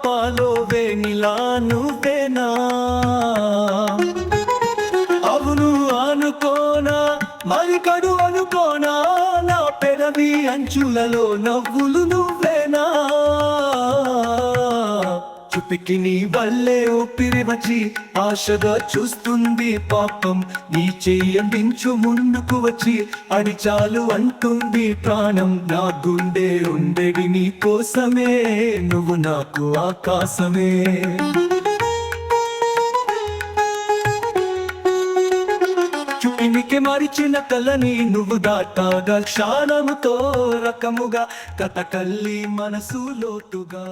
పాలో వేనిలా నువ్వేనా? అవును అనుకోనా, మరి కడు అనుకోనా, నా పెదవి అంచులలో నవ్వులు నువ్వేనా? చూపికి నీ వల్లే ఊపిరి వచ్చి ఆశగా చూస్తుంది పాపం, నీ చెయ్యందించు ముందుకు వచ్చి అది చాలు అంటుంది ప్రాణం. నా గుండె ఉండేది నీ కోసమే, నువ్వు నాకు ఆకాశమే. చూపినికి మరిచిన కలని నువ్వు దాటాగా క్షణముతో రకముగా కథకల్లి మనసు లోతుగా.